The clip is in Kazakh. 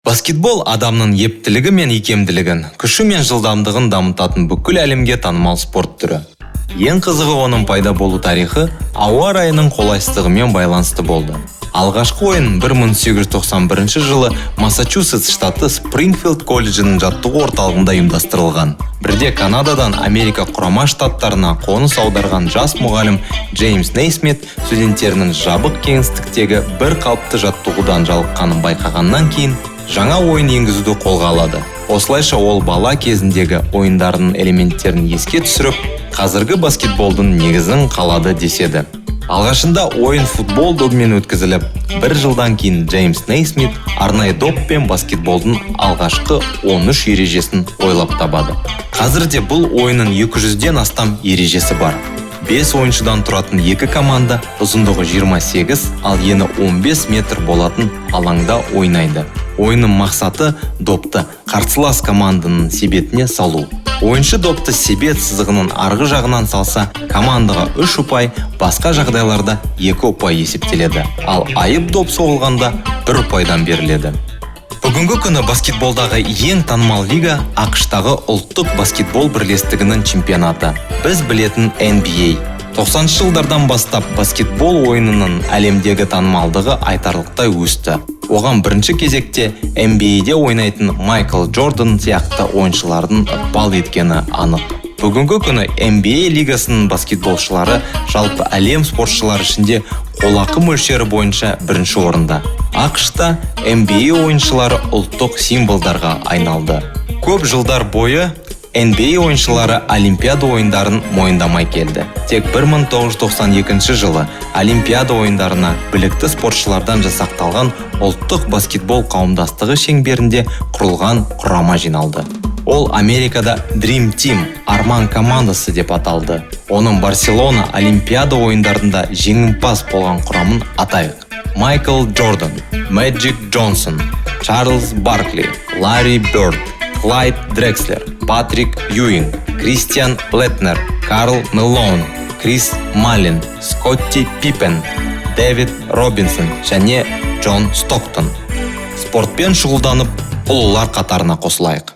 Баскетбол адамның ептілігі мен икемділігін, күші мен жылдамдығын дамытатын бүкіл әлемге танымал спорт түрі. Ең қызығы оның пайда болу тарихы ауа райының қолайсыздығымен байланысты болды. Алғашқы ойын 1891 жылы Массачусетс штаты Спрингфилд колледжінің жаттығу орталығында ұйымдастырылған. Бірде Канададан Америка құрама штаттарына қоныс аударған жас мұғалім Джеймс Нейсмит студенттерінің жабық кеңістіктегі бір қалыпты жаттығудан жалыққанын байқағаннан кейін жаңа ойын енгізуді қолға алады. Осылайша ол бала кезіндегі ойындарының элементтерін еске түсіріп, қазіргі баскетболдың негізін қалады деседі. Алғашында ойын футбол добымен өткізіліп, бір жылдан кейін Джеймс Нейсмит арнайы доппен баскетболдың алғашқы 13 ережесін ойлап табады. Қазірде бұл ойынның 200-ден астам ережесі бар. 5 ойыншыдан тұратын екі команда ұзындығы 28, ал ені 15 метр болатын алаңда ойнайды. Ойынның мақсаты допты қарсылас команданың себетіне салу. Ойыншы допты себет сызығының арғы жағынан салса, командаға 3 ұпай, басқа жағдайларда 2 ұпай есептеледі. Ал айып доп соғылғанда 1 ұпайдан беріледі. Бүгінгі күні баскетболдағы ең танымал лига ақш-тағы ұлттық баскетбол бірлестігінің чемпионаты. Біз білетін NBA. 90 жылдардан бастап баскетбол ойынының әлемдегі танымалдығы айтарлықтай өсті. Оған бірінші кезекте NBA-де ойнайтын Майкл Джордан сияқты ойыншылардың ықпал еткені анық. Бүгінгі күні NBA лигасының баскетболшылары жалпы әлем спортшылары ішінде қолақы мөлшері бойынша бірінші орында. ақш-та NBA ойыншылары ұлттық символдарға айналды. Көп жылдар бойы NBA ойыншылары Олимпиада ойындарын мойындамай келді. Тек 1992 жылы Олимпиада ойындарына білікті спортшылардан жасақталған ұлттық баскетбол қауымдастығы шеңберінде құрылған құрама жиналды. Ол Америкада Dream Team, арман командасы деп аталды. Оның Барселона Олимпиада ойындарында жеңімпаз болған құрамын атайық. Майкл Джордан, Мэджик Джонсон, Чарльз Баркли, Ларри Бёрд, Клайд Дрекслер, Патрик Юинг, Кристиан Блетнер, Карл Мелоун, Крис Малин, Скотти Пиппен, Дэвид Робинсон және Джон Стоктон. Спортпен шұғылданып, ұлылар қатарына қосылайық.